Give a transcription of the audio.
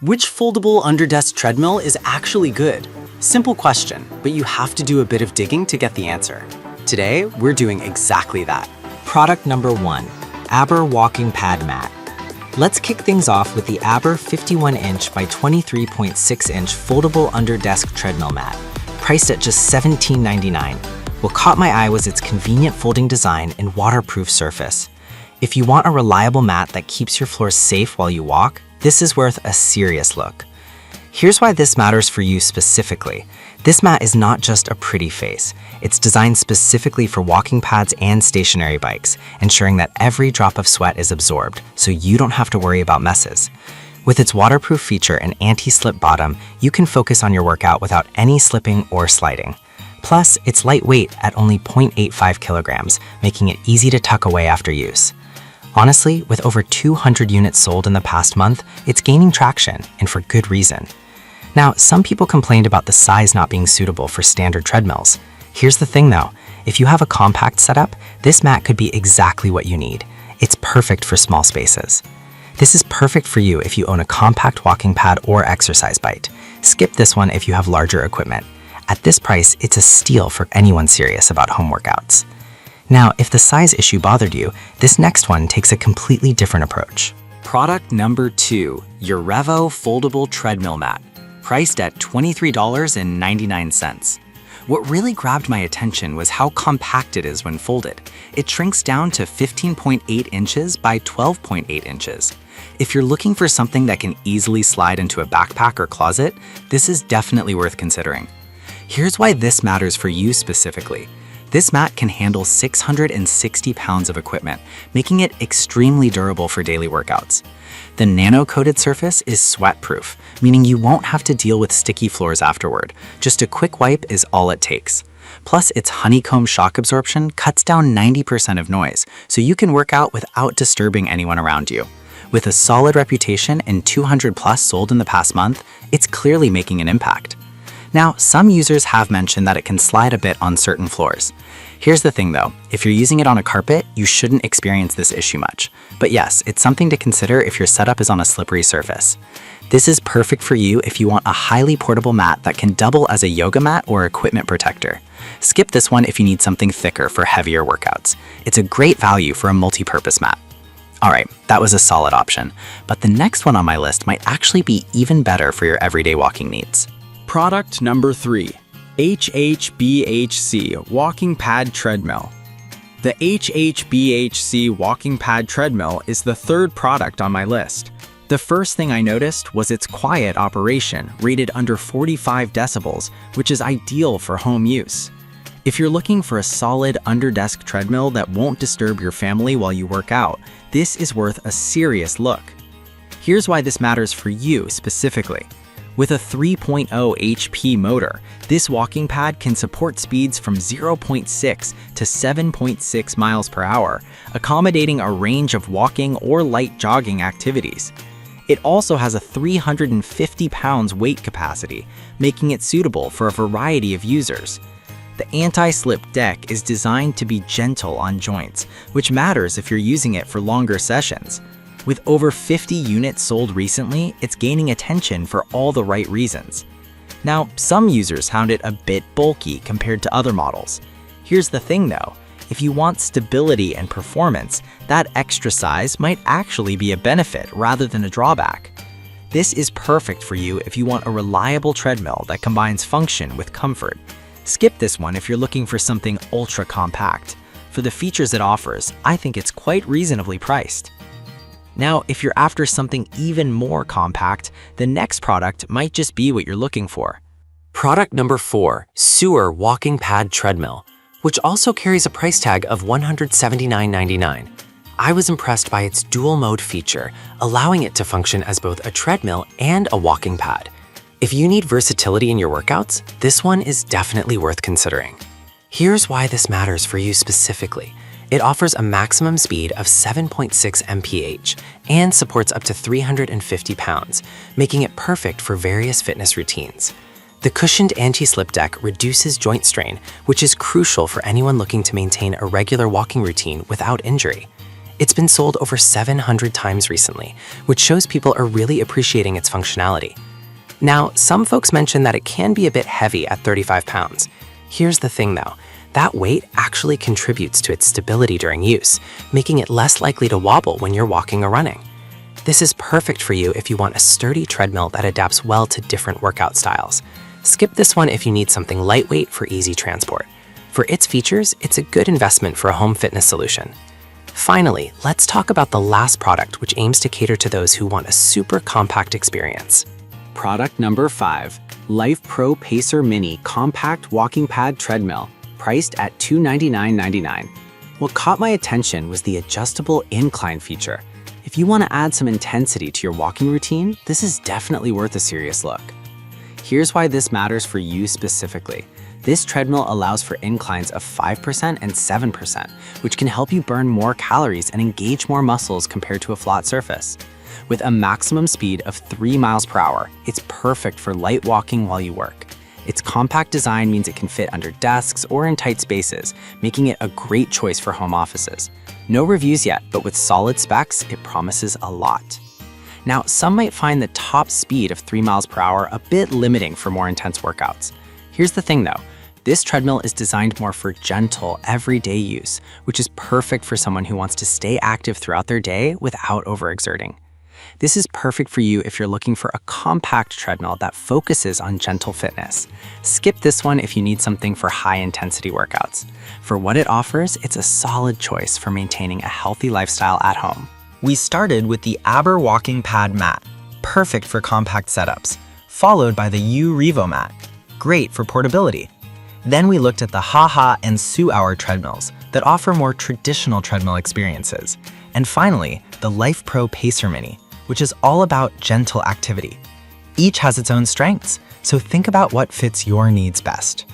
Which foldable underdesk treadmill is actually good? Simple question, but you have to do a bit of digging to get the answer. Today, we're doing exactly that. Product number 1, Aber Walking Pad Mat. Let's kick things off with the Aber 51-inch by 23.6-inch foldable underdesk treadmill mat, priced at just $17.99. What caught my eye was its convenient folding design and waterproof surface. If you want a reliable mat that keeps your floors safe while you walk, this is worth a serious look. Here's why this matters for you specifically. This mat is not just a pretty face. It's designed specifically for walking pads and stationary bikes, ensuring that every drop of sweat is absorbed, so you don't have to worry about messes. With its waterproof feature and anti-slip bottom, you can focus on your workout without any slipping or sliding. Plus, it's lightweight at only 0.85 kilograms, making it easy to tuck away after use. Honestly, with over 200 units sold in the past month, it's gaining traction, and for good reason. Now, some people complained about the size not being suitable for standard treadmills. Here's the thing though, if you have a compact setup, this mat could be exactly what you need. It's perfect for small spaces. This is perfect for you if you own a compact walking pad or exercise bike. Skip this one if you have larger equipment. At this price, it's a steal for anyone serious about home workouts. Now, if the size issue bothered you, this next one takes a completely different approach. Product number 2, your Revo Foldable Treadmill Mat, priced at $23.99. What really grabbed my attention was how compact it is when folded. It shrinks down to 15.8 inches by 12.8 inches. If you're looking for something that can easily slide into a backpack or closet, this is definitely worth considering. Here's why this matters for you specifically. This mat can handle 660 pounds of equipment, making it extremely durable for daily workouts. The nano-coated surface is sweat-proof, meaning you won't have to deal with sticky floors afterward. Just a quick wipe is all it takes. Plus, its honeycomb shock absorption cuts down 90% of noise, so you can work out without disturbing anyone around you. With a solid reputation and 200 plus sold in the past month, it's clearly making an impact. Now, some users have mentioned that it can slide a bit on certain floors. Here's the thing though, if you're using it on a carpet, you shouldn't experience this issue much. But yes, it's something to consider if your setup is on a slippery surface. This is perfect for you if you want a highly portable mat that can double as a yoga mat or equipment protector. Skip this one if you need something thicker for heavier workouts. It's a great value for a multi-purpose mat. Alright, that was a solid option, but the next one on my list might actually be even better for your everyday walking needs. Product number 3, HHBHC Walking Pad Treadmill. The HHBHC Walking Pad Treadmill is the third product on my list. The first thing I noticed was its quiet operation, rated under 45 decibels, which is ideal for home use. If you're looking for a solid underdesk treadmill that won't disturb your family while you work out, this is worth a serious look. Here's why this matters for you specifically. With a 3.0 HP motor, this walking pad can support speeds from 0.6 to 7.6 miles per hour, accommodating a range of walking or light jogging activities. It also has a 350 pounds weight capacity, making it suitable for a variety of users. The anti-slip deck is designed to be gentle on joints, which matters if you're using it for longer sessions. With over 50 units sold recently, it's gaining attention for all the right reasons. Now, some users found it a bit bulky compared to other models. Here's the thing though, if you want stability and performance, that extra size might actually be a benefit rather than a drawback. This is perfect for you if you want a reliable treadmill that combines function with comfort. Skip this one if you're looking for something ultra compact. For the features it offers, I think it's quite reasonably priced. Now, if you're after something even more compact, the next product might just be what you're looking for. Product number 4, Sewer Walking Pad Treadmill, which also carries a price tag of $179.99. I was impressed by its dual mode feature, allowing it to function as both a treadmill and a walking pad. If you need versatility in your workouts, this one is definitely worth considering. Here's why this matters for you specifically. It offers a maximum speed of 7.6 mph and supports up to 350 pounds, making it perfect for various fitness routines. The cushioned anti-slip deck reduces joint strain, which is crucial for anyone looking to maintain a regular walking routine without injury. It's been sold over 700 times recently, which shows people are really appreciating its functionality. Now, some folks mention that it can be a bit heavy at 35 pounds. Here's the thing though, that weight actually contributes to its stability during use, making it less likely to wobble when you're walking or running. This is perfect for you if you want a sturdy treadmill that adapts well to different workout styles. Skip this one if you need something lightweight for easy transport. For its features, it's a good investment for a home fitness solution. Finally, let's talk about the last product, which aims to cater to those who want a super compact experience. Product number 5, Life Pro Pacer Mini Compact Walking Pad Treadmill, priced at $299.99. What caught my attention was the adjustable incline feature. If you want to add some intensity to your walking routine, this is definitely worth a serious look. Here's why this matters for you specifically. This treadmill allows for inclines of 5% and 7%, which can help you burn more calories and engage more muscles compared to a flat surface. With a maximum speed of 3 miles per hour, it's perfect for light walking while you work. Its compact design means it can fit under desks or in tight spaces, making it a great choice for home offices. No reviews yet, but with solid specs, it promises a lot. Now, some might find the top speed of 3 miles per hour a bit limiting for more intense workouts. Here's the thing though, this treadmill is designed more for gentle, everyday use, which is perfect for someone who wants to stay active throughout their day without overexerting. This is perfect for you if you're looking for a compact treadmill that focuses on gentle fitness. Skip this one if you need something for high-intensity workouts. For what it offers, it's a solid choice for maintaining a healthy lifestyle at home. We started with the Aber Walking Pad Mat, perfect for compact setups, followed by the U Revo Mat, great for portability. Then we looked at the Haha and Sue Hour treadmills that offer more traditional treadmill experiences. And finally, the Life Pro Pacer Mini, which is all about gentle activity. Each has its own strengths, so think about what fits your needs best.